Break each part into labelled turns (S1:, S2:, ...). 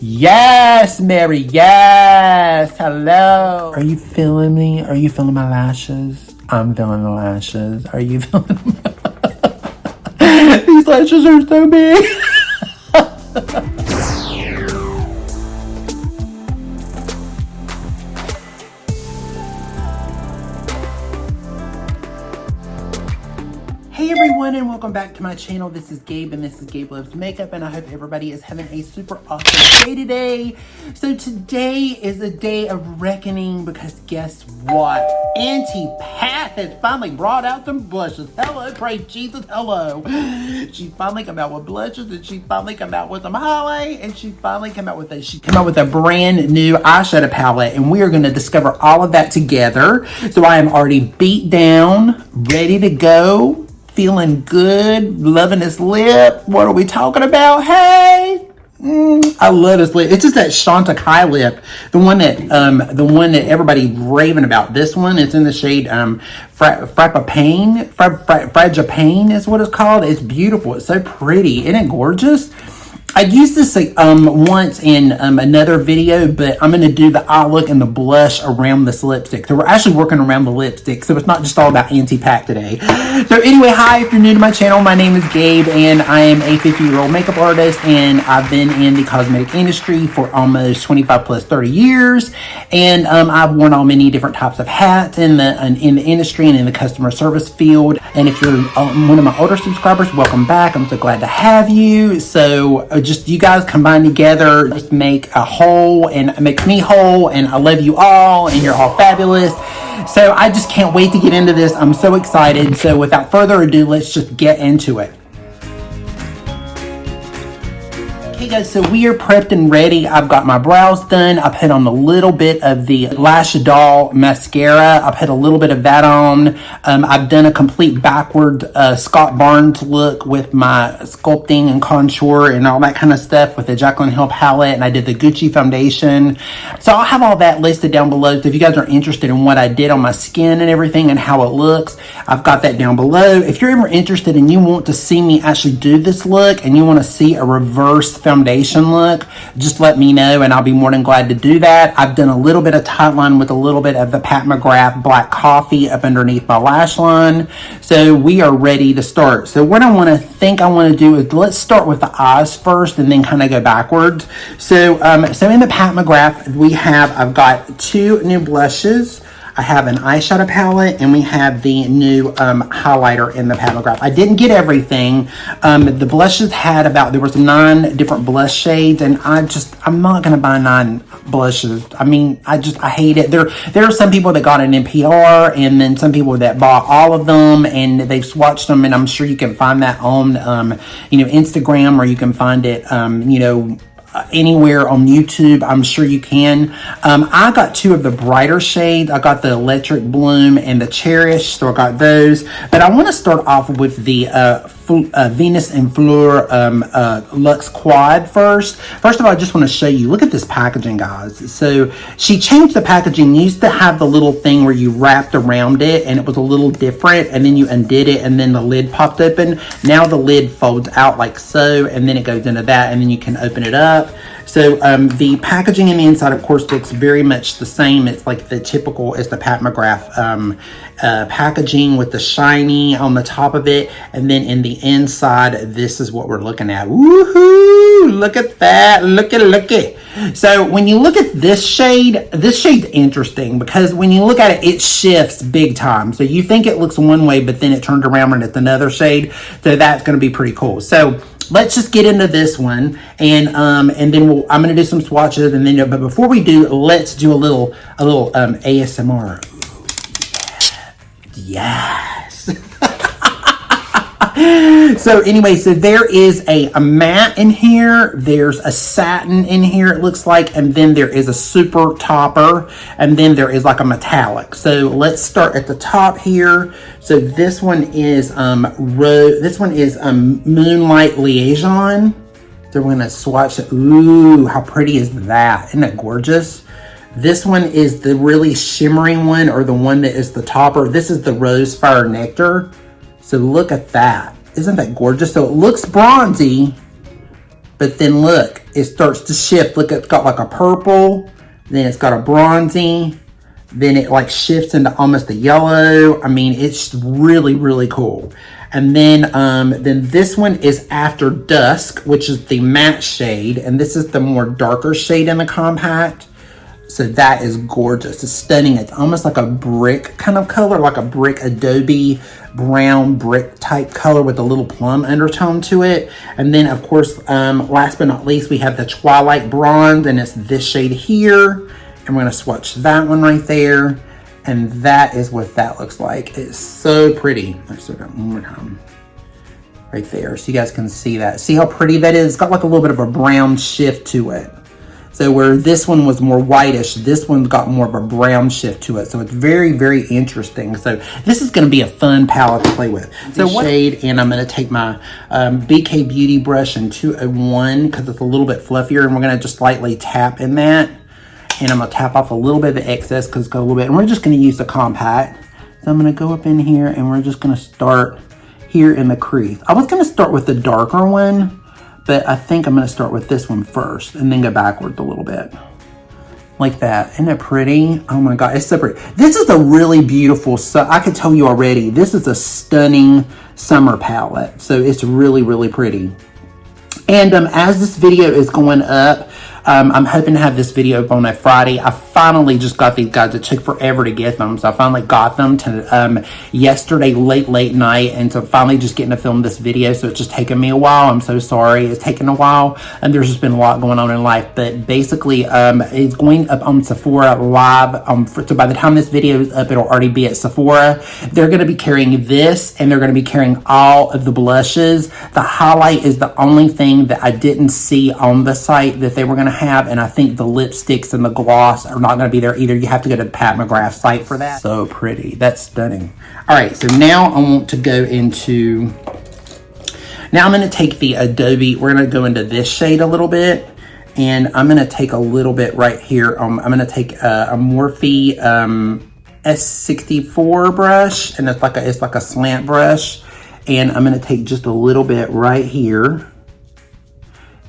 S1: Yes, Mary, yes. Hello. Are you feeling me? Are you feeling my lashes? I'm feeling the lashes. Are you feeling them? These lashes are so big. Hey everyone, and welcome back to my channel. This is Gabe, and this is Gabe Loves Makeup, and I hope everybody is having a super awesome day today. So today is a day of reckoning, because guess what? Auntie Pat has finally brought out some blushes. Hello, praise Jesus, hello. She's finally come out with blushes, and she's finally come out with some highlight, and she's finally come out with a brand new eyeshadow palette, and we are going to discover all of that together. So I am already beat down, ready to go. Feeling good, loving this lip. What are we talking about? Hey, I love this lip. It's just that Shanta Kai lip, the one that everybody's raving about. This one, it's in the shade Fragile is what it's called. It's beautiful. It's so pretty. Isn't it gorgeous? I used this once in another video, but I'm going to do the eye look and the blush around this lipstick. So we're actually working around the lipstick, so it's not just all about Auntie Pat today. So anyway, hi, if you're new to my channel, my name is Gabe, and I am a 50-year-old makeup artist, and I've been in the cosmetic industry for almost 25 plus 30 years, and I've worn all many different types of hats in the industry and in the customer service field. And if you're one of my older subscribers, welcome back. I'm so glad to have you. So just you guys combine together, just make a whole, and it makes me whole, and I love you all, and you're all fabulous. So I just can't wait to get into this. I'm so excited. So without further ado, let's just get into it. Okay guys, so we are prepped and ready. I've got my brows done. I put on a little bit of the Lash Doll mascara. I put a little bit of that on. I've done a complete backward Scott Barnes look with my sculpting and contour and all that kind of stuff with the Jaclyn Hill palette, and I did the Gucci foundation. So I'll have all that listed down below. So if you guys are interested in what I did on my skin and everything and how it looks, I've got that down below. If you're ever interested and you want to see me actually do this look and you want to see a reverse foundation look, just let me know and I'll be more than glad to do that. I've done a little bit of tightline with a little bit of the Pat McGrath Black Coffee up underneath my lash line. So we are ready to start. So what I want to do is let's start with the eyes first and then kind of go backwards. So so in the Pat McGrath I've got two new blushes. I have an eyeshadow palette, and we have the new highlighter in the Pat McGrath. I didn't get everything. The blushes there was 9 different blush shades, and I'm not going to buy 9 blushes. I mean, I hate it. There are some people that got an NPR, and then some people that bought all of them, and they've swatched them, and I'm sure you can find that on, Instagram, or you can find it, anywhere on YouTube. I'm sure you can. I got 2 of the brighter shades. I got the Electric Bloom and the Cherish, so I got those. But I want to start off with the Venus and Fleurs Luxe Quad first. First of all, I just want to show you, look at this packaging, guys. So she changed the packaging. Used to have the little thing where you wrapped around it and it was a little different, and then you undid it and then the lid popped open. Now the lid folds out like so, and then it goes into that, and then you can open it up. So the packaging in the inside, of course, looks very much the same. It's like the typical is the Pat McGrath packaging with the shiny on the top of it, and then in the inside, this is what we're looking at. Woohoo! Look at that! Look it! So when you look at this shade's interesting, because when you look at it, it shifts big time. So you think it looks one way, but then it turns around and it's another shade. So that's going to be pretty cool. So let's just get into this one, and then I'm going to do some swatches, and then, but before we do, let's do a little ASMR. Yes. So anyway, so there is a matte in here, there's a satin in here, it looks like, and then there is a super topper, and then there is like a metallic. So let's start at the top here. So this one is Moonlight Liaison. So we're gonna swatch it. Ooh, how pretty is that? Isn't that gorgeous? This one is the really shimmering one, or the one that is the topper. This is the Rose Fire Nectar. So look at that. Isn't that gorgeous? So it looks bronzy, But then look, it starts to shift. Look, it's got like a purple, then it's got a bronzy, then it like shifts into almost a yellow. I mean, it's really, really cool. And then this one is After Dusk, which is the matte shade. And this is the more darker shade in the compact. So that is gorgeous. It's stunning. It's almost like a brick kind of color, like a brick Adobe brown brick type color with a little plum undertone to it. And then, of course, last but not least, we have the Twilight Bronze, and it's this shade here. And we're going to swatch that one right there. And that is what that looks like. It's so pretty. Let's do that one more time. Right there. So you guys can see that. See how pretty that is? It's got like a little bit of a brown shift to it. So where this one was more whitish, this one's got more of a brown shift to it. So it's very, very interesting. So this is going to be a fun palette to play with. So shade, and I'm going to take my BK Beauty brush in 201 because it's a little bit fluffier, and we're going to just lightly tap in that. And I'm going to tap off a little bit of the excess because it's got a little bit. And we're just going to use the compact. So I'm going to go up in here, and we're just going to start here in the crease. I was going to start with the darker one, but I think I'm going to start with this one first and then go backwards a little bit. Like that. Isn't it pretty? Oh my God, it's so pretty. This is a really beautiful, I can tell you already, this is a stunning summer palette. So it's really, really pretty. And as this video is going up, I'm hoping to have this video up on a Friday. I finally just got these guys. It took forever to get them. So I finally got them to yesterday late night. And so finally just getting to film this video. So it's just taken me a while. I'm so sorry. It's taken a while. And there's just been a lot going on in life. But basically, it's going up on Sephora live. So by the time this video is up, it'll already be at Sephora. They're going to be carrying this, and they're going to be carrying all of the blushes. The highlight is the only thing that I didn't see on the site that they were going to have, and I think the lipsticks and the gloss are not going to be there either. You have to go to the Pat McGrath site for that. So pretty. That's stunning. All right, so now I want to go into, now I'm going to take the Adobe, we're going to go into this shade a little bit, and I'm going to take a little bit right here. I'm going to take a Morphe S64 brush, and it's like a slant brush, and I'm going to take just a little bit right here,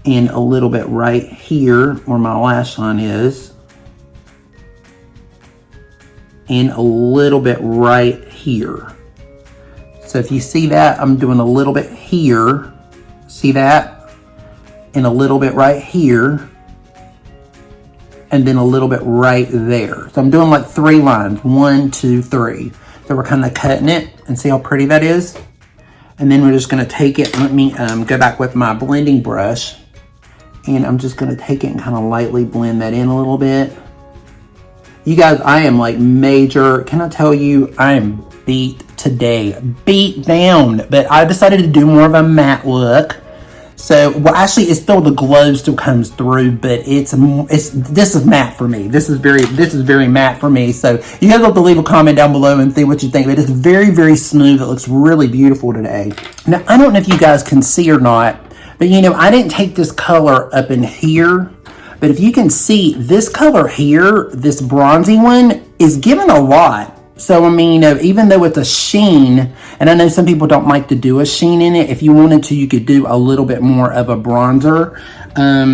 S1: and a little bit right here where my lash line is, and a little bit right here. So if you see that, I'm doing a little bit here, see that, and a little bit right here, and then a little bit right there. So I'm doing like 3 lines, 1, 2, 3. So we're kind of cutting it, and see how pretty that is. And then we're just going to take it, let me go back with my blending brush, and I'm just going to take it and kind of lightly blend that in a little bit. You guys, I am like major, can I tell you, I am beat today. Beat down. But I decided to do more of a matte look. So, well, actually, it's still, the glow still comes through, but this is matte for me. This is very matte for me. So, you guys have to leave a comment down below and see what you think. But it's very, very smooth. It looks really beautiful today. Now, I don't know if you guys can see or not, but you know, I didn't take this color up in here, but if you can see, this color here, this bronzy one, is given a lot. So, I mean, you know, even though it's a sheen, and I know some people don't like to do a sheen in it, if you wanted to, you could do a little bit more of a bronzer. I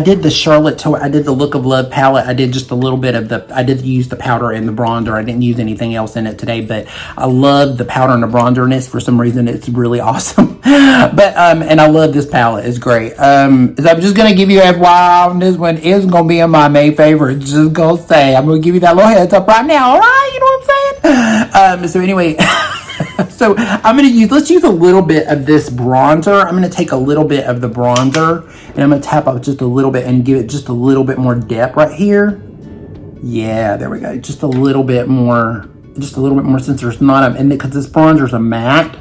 S1: did the Charlotte, I did the Look of Love palette. I did just a little bit of I did use the powder and the bronzer. I didn't use anything else in it today, but I love the powder and the bronzer in this. For some reason, it's really awesome. But, and I love this palette. It's great. So I'm just going to give you a wow. This one is going to be in my May favorite. Just going to say, I'm going to give you that little heads up right now. All right. You know what I'm saying? So anyway, so I'm going to let's use a little bit of this bronzer. I'm going to take a little bit of the bronzer, and I'm going to tap up just a little bit and give it just a little bit more depth right here. Yeah, there we go. Just a little bit more since there's not and because this bronzer is a matte.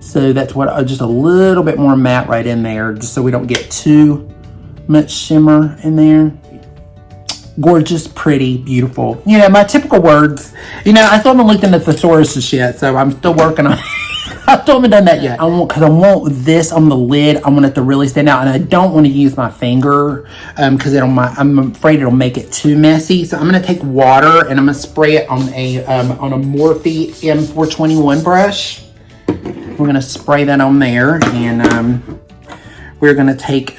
S1: So that's what, just a little bit more matte right in there, just so we don't get too much shimmer in there. Gorgeous, pretty, beautiful. You know, my typical words. You know, I still haven't looked into thesauruses yet, so I'm still working on it. I still haven't done that yet. Because I want this on the lid. I want it to really stand out, and I don't want to use my finger because I'm afraid it'll make it too messy. So I'm going to take water, and I'm going to spray it on a Morphe M421 brush. We're going to spray that on there, and we're gonna take,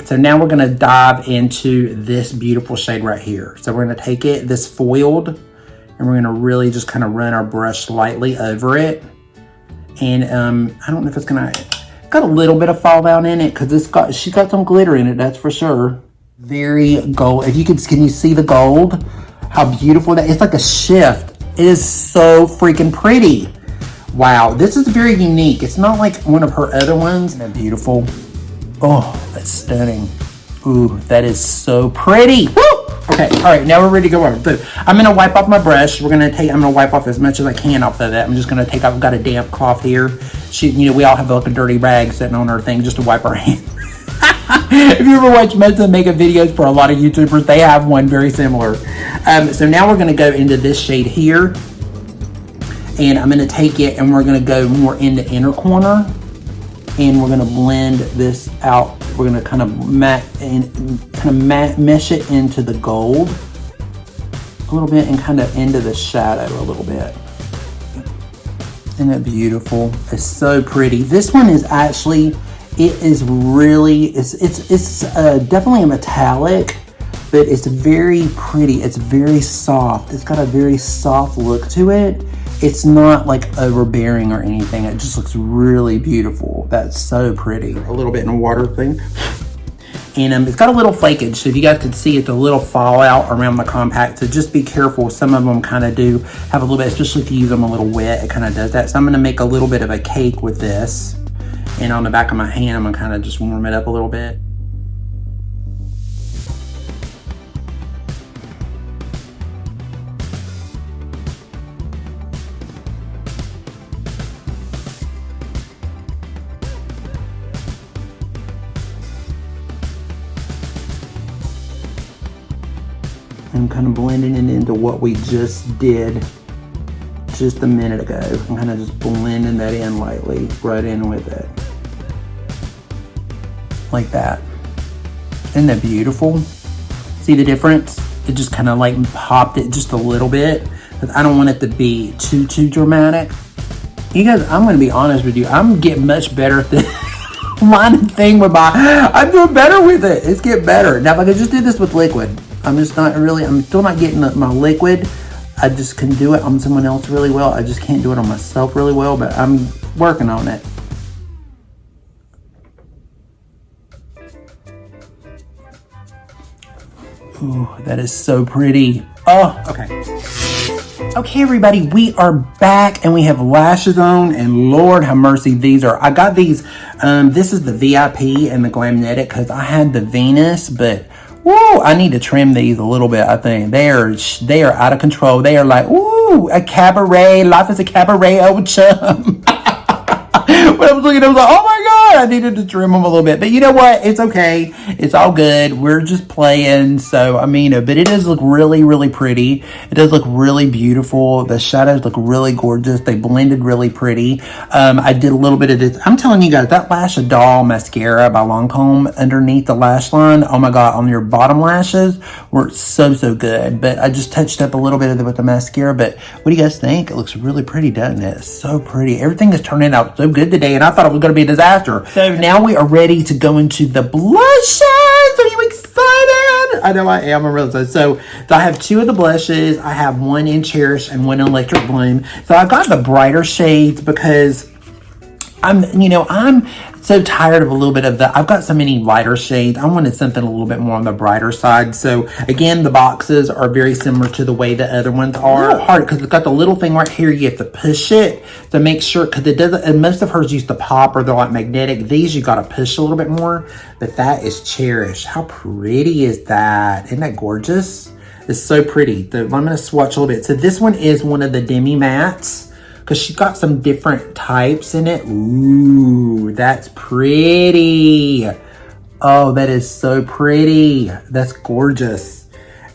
S1: so now we're gonna dive into this beautiful shade right here. So we're gonna take it, this foiled, and we're gonna really just kind of run our brush lightly over it. And I don't know if it's gonna, got a little bit of fallout in it because she's got some glitter in it, that's for sure. Very gold. If you can you see the gold? How beautiful that is. It's like a shift. It is so freaking pretty. Wow, this is very unique. It's not like one of her other ones. Isn't that beautiful? Oh, that's stunning. Ooh, that is so pretty. Woo! Okay, all right, now we're ready to go over. So I'm gonna wipe off my brush. I'm gonna wipe off as much as I can off of that. I'm just gonna I've got a damp cloth here. We all have like a dirty rag sitting on our thing just to wipe our hands. If you ever watch most of the makeup videos for a lot of YouTubers, they have one very similar. So now we're gonna go into this shade here. And I'm gonna take it and we're gonna go more in the inner corner. And we're gonna blend this out. We're gonna kind of mesh it into the gold a little bit and kind of into the shadow a little bit. Isn't it beautiful? It's so pretty. This one is actually, it is really, it's definitely a metallic, but it's very pretty. It's very soft. It's got a very soft look to it. It's not like overbearing or anything. It just looks really beautiful. That's so pretty. A little bit in a water thing. And it's got a little flakage. So if you guys can see, it's a little fallout around the compact. So just be careful. Some of them kind of do have a little bit, especially if you use them a little wet, it kind of does that. So I'm gonna make a little bit of a cake with this. And on the back of my hand, I'm gonna kind of just warm it up a little bit. I'm kind of blending it into what we just did just a minute ago. I'm kind of just blending that in lightly, right in with it. Like that. Isn't that beautiful? See the difference? It just kind of like popped it just a little bit. Because I don't want it to be too dramatic. You guys, I'm going to be honest with you. I'm getting much better at this. Line thing with I'm doing better with it. It's getting better. Now, if I could just do this with liquid, I'm still not getting my liquid. I just can do it on someone else really well. I just can't do it on myself really well, but I'm working on it. Ooh, that is so pretty. Oh, okay. Okay, everybody, we are back and we have lashes on, and Lord have mercy, I got these, this is the VIP and the Glamnetic because I had the Venus, but woo, I need to trim these a little bit, I think. They are out of control. They are like, ooh, a cabaret. Life is a cabaret, old chum. When I was looking, I was like, oh my God, I needed to trim them a little bit. But you know what? It's okay. It's all good. We're just playing. So, I mean, but it does look really, really pretty. It does look really beautiful. The shadows look really gorgeous. They blended really pretty. I did a little bit of this. I'm telling you guys, that Lash Doll mascara by Lancome underneath the lash line, oh my God, on your bottom lashes were so, so good. But I just touched up a little bit of it with the mascara. But what do you guys think? It looks really pretty, doesn't it? It's so pretty. Everything is turning out so good today, and I thought it was going to be a disaster. So now we are ready to go into the blushes. Are you excited? I know I am. I'm really excited. So I have two of the blushes. I have one in Cherish and one in Electric Bloom. So I got the brighter shades because I'm so tired of a little bit of I've got so many lighter shades. I wanted something a little bit more on the brighter side. So again, the boxes are very similar to the way the other ones are. A little hard because it's got the little thing right here. You have to push it to make sure, because it doesn't, and most of hers used to pop or they're like magnetic. These you got to push a little bit more, but that is Cherish. How pretty is that? Isn't that gorgeous? It's so pretty. I'm going to swatch a little bit. So this one is one of the demi mattes, because she's got some different types in it. Ooh, that's pretty. Oh, that is so pretty. That's gorgeous.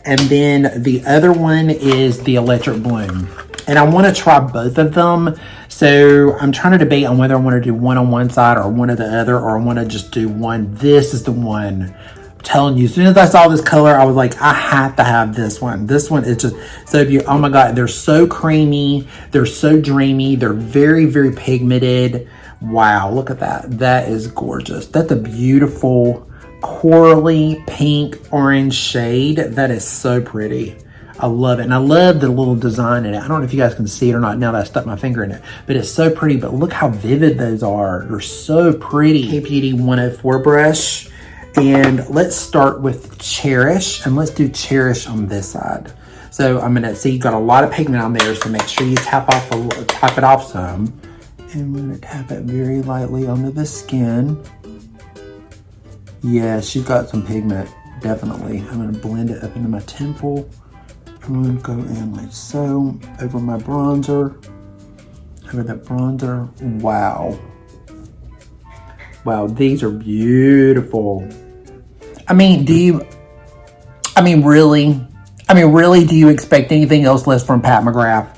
S1: And then the other one is the Electric Bloom. And I want to try both of them. So I'm trying to debate on whether I want to do one on one side or one on the other, or I want to just do one. This is the one. Telling you, as soon as I saw this color, I was like, I have to have this one. This one is just so beautiful. Oh my God, they're so creamy. They're so dreamy. They're very, very pigmented. Wow, look at that. That is gorgeous. That's a beautiful corally pink orange shade. That is so pretty. I love it. And I love the little design in it. I don't know if you guys can see it or not now that I stuck my finger in it, but it's so pretty. But look how vivid those are. They're so pretty. K Beauty 104 brush. And let's start with Cherish, and let's do Cherish on this side. So I'm gonna see, you got a lot of pigment on there, so make sure you tap it off some. And I'm gonna tap it very lightly onto the skin. Yeah, she's got some pigment, definitely. I'm gonna blend it up into my temple. I'm gonna go in like so, over my bronzer, over that bronzer. Wow. Wow, these are beautiful. I mean, really, do you expect anything else less from Pat McGrath?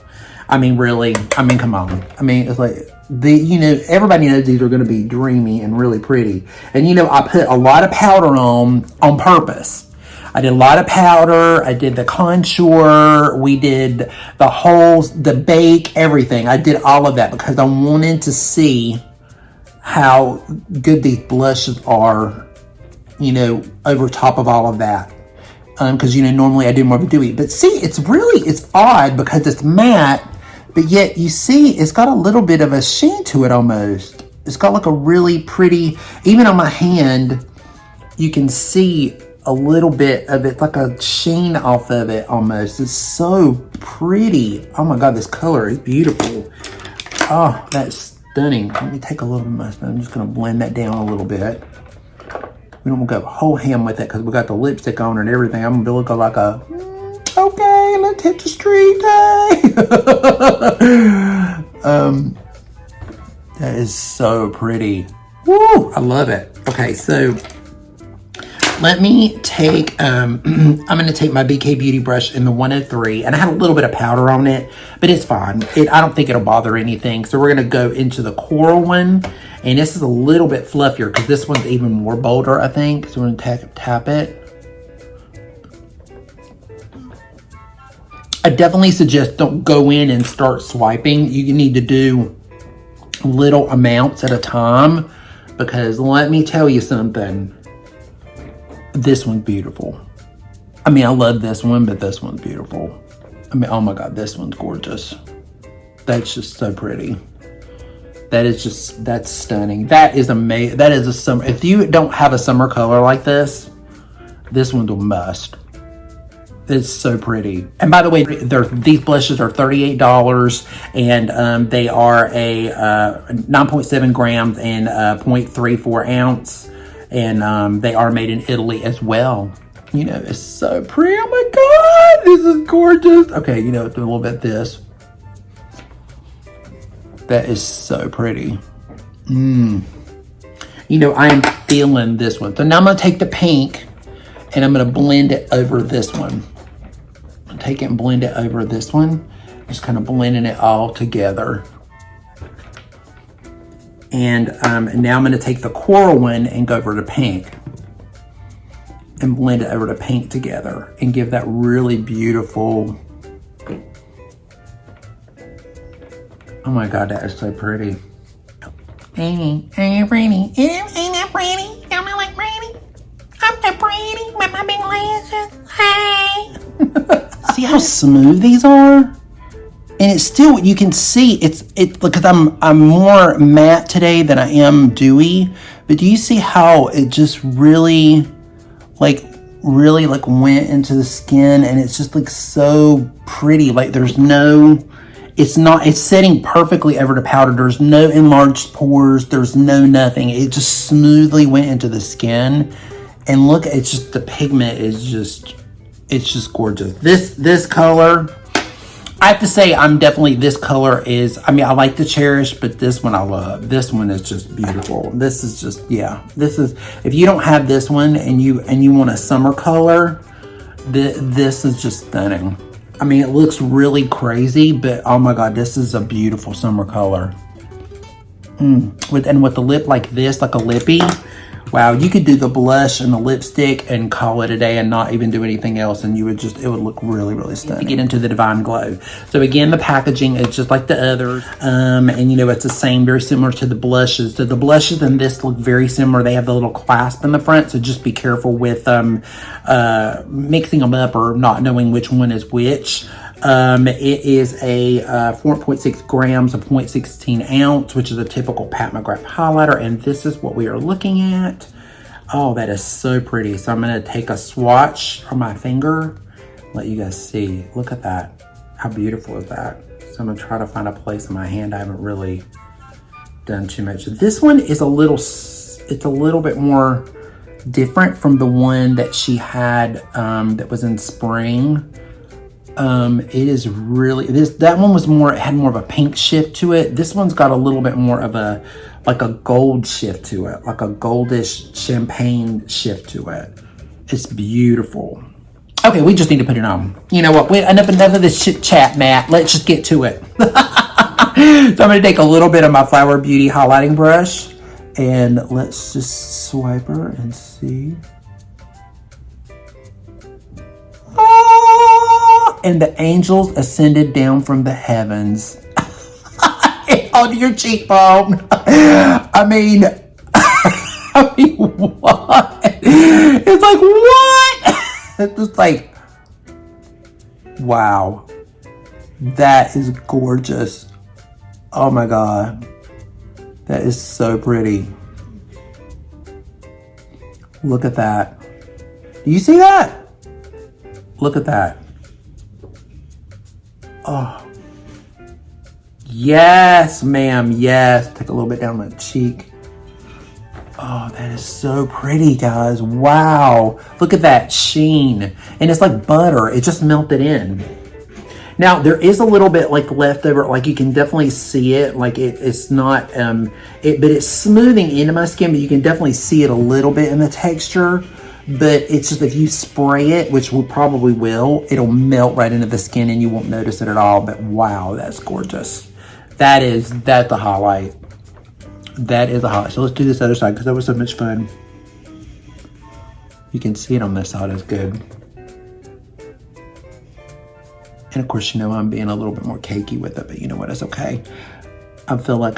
S1: I mean, really, come on. I mean, it's like, everybody knows these are going to be dreamy and really pretty. And, I put a lot of powder on purpose. I did a lot of powder. I did the contour. We did the bake, everything. I did all of that because I wanted to see how good these blushes are, over top of all of that. Because, normally I do more of a dewy. But see, it's odd because it's matte, but yet you see it's got a little bit of a sheen to it almost. It's got like a really pretty, even on my hand, you can see a little bit of it, like a sheen off of it almost. It's so pretty. Oh my God, this color is beautiful. Oh, that's stunning. Let me take a little bit of my spoon. I'm just going to blend that down a little bit. We don't go whole ham with it because we got the lipstick on and everything. I'm going to look like a, okay, let's hit the street day. That is so pretty. Woo, I love it. Okay, so let me take, I'm going to take my BK Beauty brush in the 103, and I had a little bit of powder on it, but it's fine. I don't think it'll bother anything. So we're going to go into the coral one, and this is a little bit fluffier because this one's even more bolder, I think. So we're going to tap it. I definitely suggest don't go in and start swiping. You need to do little amounts at a time because let me tell you something. This one's beautiful. I mean, I love this one, but this one's beautiful. I mean, oh my God, this one's gorgeous. That's just so pretty. That's stunning. That is amazing. That is a summer. If you don't have a summer color like this one's a must. It's so pretty. And by the way, these blushes are $38, and they are a 9.7 grams and 0.34 ounce. And they are made in Italy as well. It's so pretty. Oh my God, this is gorgeous. Okay, do a little bit of this. That is so pretty. I am feeling this one. So now I'm going to take the pink and I'm going to blend it over this one. I'll take it and blend it over this one. Just kind of blending it all together. And now I'm going to take the coral one and go over to pink and blend it over to pink together and give that really beautiful. Oh my God, that is so pretty. Ain't that pretty? Ain't that pretty? Don't I like pretty? I'm so pretty with my big lashes. Hey. See how smooth these are? And it's still, you can see it's because I'm more matte today than I am dewy. But do you see how it just really went into the skin, and it's just like so pretty. Like it's setting perfectly over the powder. There's no enlarged pores. There's no nothing. It just smoothly went into the skin. And look, it's just, the pigment is just, it's just gorgeous. This color, I have to say, this color is, I mean, I like the Cherish, but this one I love. This one is just beautiful. This is just, yeah. This is, if you don't have this one and you want a summer color, this is just stunning. I mean, it looks really crazy, but oh my God, this is a beautiful summer color. With the lip like this, like a lippy, Wow, you could do the blush and the lipstick and call it a day and not even do anything else, and you would just, it would look really, really stunning. Get into the Divine Glow. So again, the packaging is just like the others, and you know, it's the same, very similar to the blushes. So the blushes in this look very similar. They have the little clasp in the front, so just be careful with mixing them up or not knowing which one is which. It is a 4.6 grams, a 0.16 ounce, which is a typical Pat McGrath highlighter. And this is what we are looking at. Oh, that is so pretty. So I'm going to take a swatch on my finger. Let you guys see. Look at that. How beautiful is that? So I'm going to try to find a place in my hand. I haven't really done too much. This one is it's a little bit more different from the one that she had that was in spring. It is really, that one was more, it had more of a pink shift to it. This one's got a little bit more of a, like a gold shift to it, like a goldish champagne shift to it. It's beautiful. Okay, we just need to put it on. You know what, enough of this chit chat, Matt. Let's just get to it. So I'm going to take a little bit of my Flower Beauty highlighting brush and let's just swipe her and see. And the angels ascended down from the heavens onto your cheekbone. I mean, what? It's like, what? It's just like, wow. That is gorgeous. Oh my God. That is so pretty. Look at that. Do you see that? Look at that. Oh, yes, ma'am. Yes. Take a little bit down my cheek. Oh, that is so pretty, guys. Wow. Look at that sheen. And it's like butter. It just melted in. Now, there is a little bit like leftover. Like you can definitely see it. Like it's not, but it's smoothing into my skin, but you can definitely see it a little bit in the texture. But it's just, if you spray it, which we probably will, it'll melt right into the skin and you won't notice it at all. But wow, that's gorgeous. That's the highlight. That is the highlight. So let's do this other side because that was so much fun. You can see it on this side is good. And of course, you know, I'm being a little bit more cakey with it, but you know what, it's okay. I feel like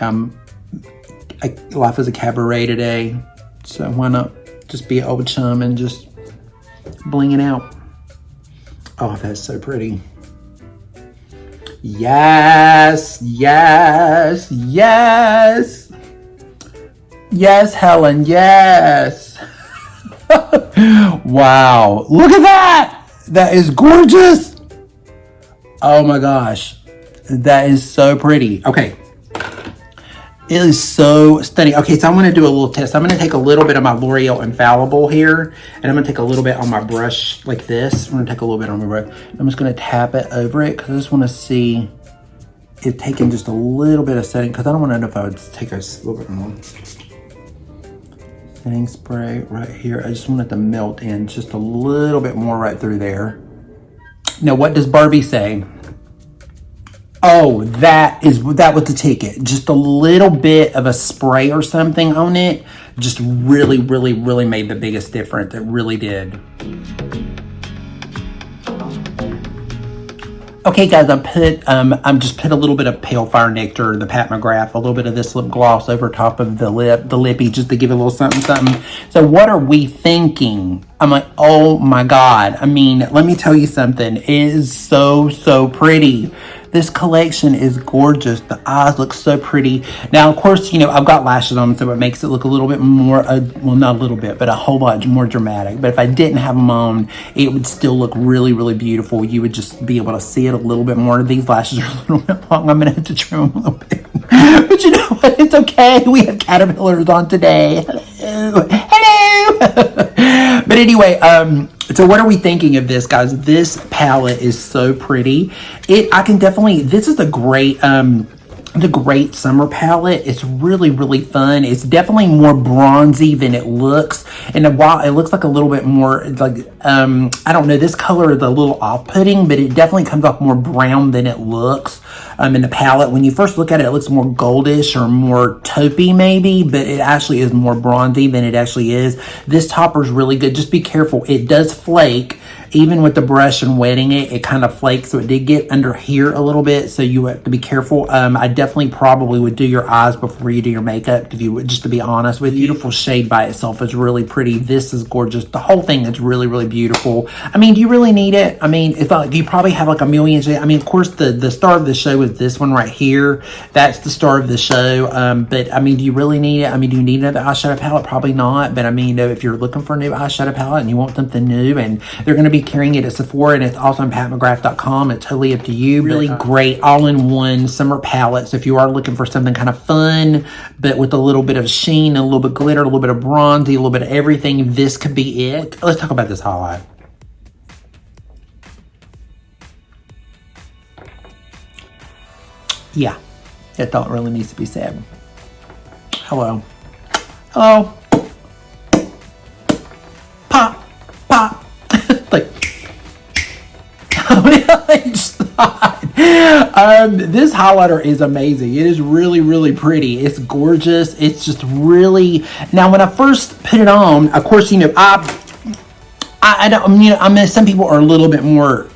S1: life is a cabaret today. So why not just be an old chum and just bling it out. Oh, that's so pretty. Yes, yes, yes. Yes, Helen, yes. Wow, look at that. That is gorgeous. Oh my gosh, that is so pretty. Okay. It is so stunning. Okay, so I'm going to do a little test. I'm going to take a little bit of my L'Oreal Infallible here, and I'm going to take a little bit on my brush like this. I'm going to take a little bit on my brush. I'm just going to tap it over it because I just want to see it taking just a little bit of setting, because I don't want to know if I would take a little bit more. Setting spray right here. I just want it to melt in just a little bit more right through there. Now, what does Barbie say? Oh, that was the ticket. Just a little bit of a spray or something on it just really, really, really made the biggest difference. It really did. Okay, guys, I'm just put a little bit of Pale Fire Nectar, the Pat McGrath, a little bit of this lip gloss over top of the lippy, just to give it a little something, something. So what are we thinking? I'm like, oh my God. I mean, let me tell you something. It is so, so pretty. This collection is gorgeous. The eyes look so pretty. Now, of course, you know, I've got lashes on, so it makes it look a little bit more, well, not a little bit, but a whole lot more dramatic. But if I didn't have them on, it would still look really, really beautiful. You would just be able to see it a little bit more. These lashes are a little bit long. I'm going to have to trim them a little bit. But you know what? It's okay. We have caterpillars on today. Hello. Hello. But anyway, so what are we thinking of this, guys? This palette is so pretty. I can definitely, this is a great the great summer palette. It's really, really fun. It's definitely more bronzy than it looks. And while it looks like a little bit more like, I don't know, this color is a little off-putting, but it definitely comes off more brown than it looks in the palette. When you first look at it, it looks more goldish or more taupey maybe, but it actually is more bronzy than it actually is. This topper is really good. Just be careful. It does flake. Even with the brush and wetting it, it kind of flakes. So it did get under here a little bit. So you have to be careful. I definitely probably would do your eyes before you do your makeup. If you would, just to be honest with you. Beautiful shade by itself is really pretty. This is gorgeous. The whole thing is really, really beautiful. I mean, do you really need it? I mean, it's not, you probably have like a million shades. I mean, of course, the star of the show is this one right here. That's the star of the show. But I mean, do you really need it? I mean, do you need another eyeshadow palette? Probably not. But I mean, if you're looking for a new eyeshadow palette and you want something new, and they're going to be carrying it at Sephora, and it's also on patmcgrath.com. It's totally up to you. Really great all-in-one summer palette. So if you are looking for something kind of fun, but with a little bit of sheen, a little bit of glitter, a little bit of bronzy, a little bit of everything, this could be it. Let's talk about this highlight. Yeah, that's all it really needs to be said. Hello. Hello. Pop. Pop. Like, this highlighter is amazing. It is really, really pretty. It's gorgeous. It's just really, now when I first put it on, of course, you know, I don't, you know, I mean, some people are a little bit more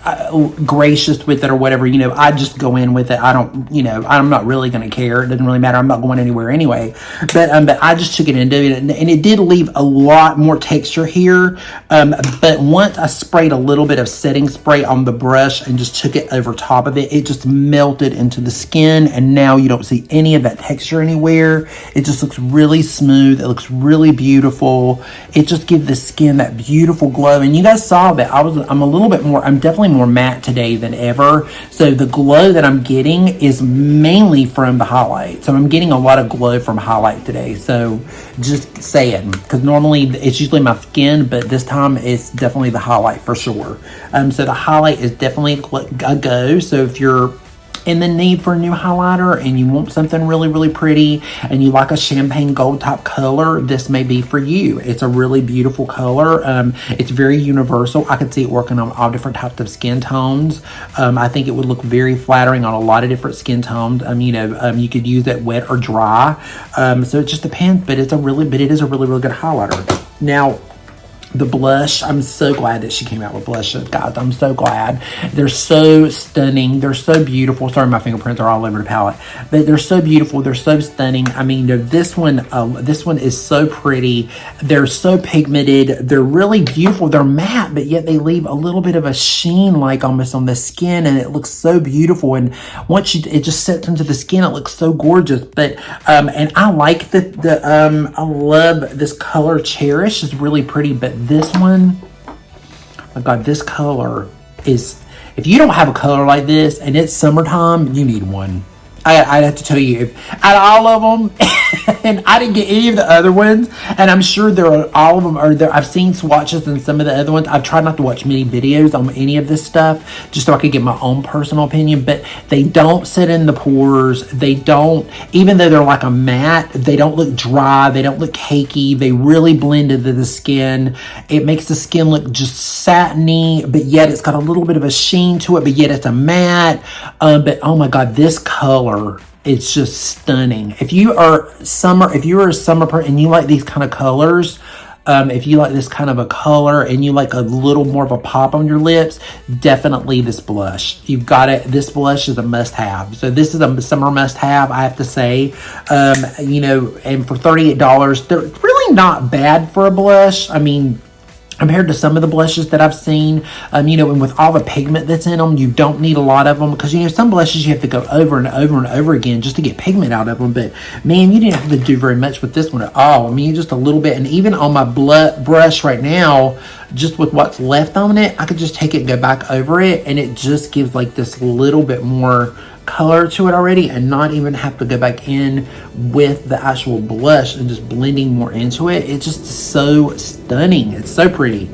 S1: gracious with it or whatever, you know. I just go in with it. I don't, you know, I'm not really going to care. It doesn't really matter. I'm not going anywhere anyway. But I just took it into it, and it did leave a lot more texture here. But once I sprayed a little bit of setting spray on the brush and just took it over top of it, it just melted into the skin, and now you don't see any of that texture anywhere. It just looks really smooth. It looks really beautiful. It just gives the skin that beautiful glow. And you guys saw that I'm definitely more matte today than ever. So the glow that I'm getting is mainly from the highlight. So I'm getting a lot of glow from highlight today. So just saying, because normally it's usually my skin, but this time it's definitely the highlight for sure. So the highlight is definitely a go. So if you're in the need for a new highlighter and you want something really, really pretty and you like a champagne gold top color, this may be for you. It's a really beautiful color. It's very universal. I could see it working on all different types of skin tones. I think it would look very flattering on a lot of different skin tones. You know, you could use it wet or dry. So it just depends, but it is a really, really good highlighter. Now, the blush, I'm so glad that she came out with blushes, guys. I'm so glad. They're so stunning. They're so beautiful. Sorry, my fingerprints are all over the palette. But they're so beautiful. They're so stunning. I mean, this one is so pretty. They're so pigmented. They're really beautiful. They're matte, but yet they leave a little bit of a sheen, like almost on the skin, and it looks so beautiful. And once it just sets into the skin, it looks so gorgeous. But and I like I love this color. Cherish is really pretty, but this one, oh my God, this color is, if you don't have a color like this and it's summertime, you need one. I'd have to tell you, out of all of them, and I didn't get any of the other ones, and I'm sure all of them are there. I've seen swatches and some of the other ones. I've tried not to watch many videos on any of this stuff, just so I could get my own personal opinion, but they don't sit in the pores. They don't, even though they're like a matte, they don't look dry. They don't look cakey. They really blend into the skin. It makes the skin look just satiny, but yet it's got a little bit of a sheen to it, but yet it's a matte. But oh my God, this color, it's just stunning. If you are a summer person and you like these kind of colors, if you like this kind of a color and you like a little more of a pop on your lips, definitely this blush. You've got it. This blush is a must-have. So this is a summer must-have, I have to say. You know, and for $38, they're really not bad for a blush. I mean, compared to some of the blushes that I've seen, you know, and with all the pigment that's in them, you don't need a lot of them, because, you know, some blushes you have to go over and over and over again just to get pigment out of them. But man, you didn't have to do very much with this one at all. I mean, just a little bit. And even on my brush right now, just with what's left on it, I could just take it and go back over it, and it just gives like this little bit more color to it already, and not even have to go back in with the actual blush and just blending more into it. It's just so stunning. It's so pretty.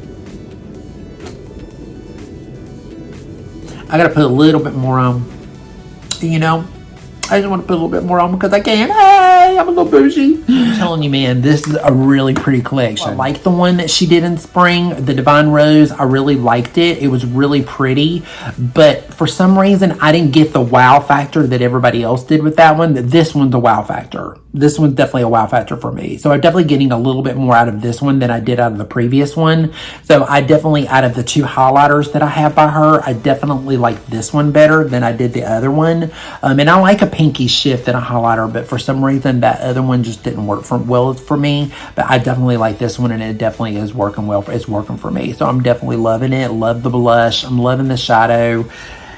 S1: I gotta put a little bit more on, you know. I just want to put a little bit more on because I can. Hey, I'm a little bougie. I'm telling you, man, this is a really pretty collection. I like the one that she did in spring, the Divine Rose. I really liked it. It was really pretty, but for some reason, I didn't get the wow factor that everybody else did with that one. This one's a wow factor. This one's definitely a wow factor for me. So I'm definitely getting a little bit more out of this one than I did out of the previous one. So I definitely, out of the two highlighters that I have by her, I definitely like this one better than I did the other one. And I like a pinky shift in a highlighter, but for some reason that other one just didn't work well for me. But I definitely like this one, and it definitely is working well. It's working for me. So I'm definitely loving it. Love the blush. I'm loving the shadow.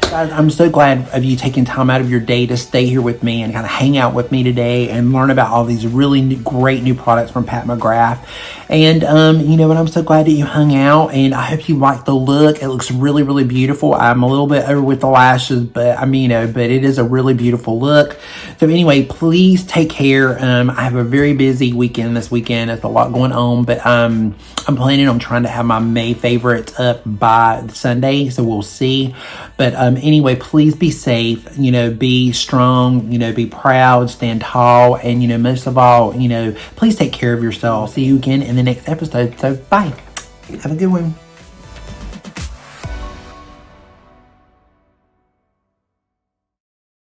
S1: Guys, I'm so glad of you taking time out of your day to stay here with me and kind of hang out with me today and learn about all these really great new products from Pat McGrath. And you know what, I'm so glad that you hung out, and I hope you like the look. It looks really, really beautiful. I'm a little bit over with the lashes, but I mean, you know, but it is a really beautiful look. So anyway, please take care. I have a very busy weekend this weekend. There's a lot going on, but I'm planning on trying to have my May favorites up by Sunday, so we'll see. But anyway, please be safe, you know, be strong, you know, be proud, stand tall, and, you know, most of all, you know, please take care of yourself. See you again in the next episode. So bye. Have a good one.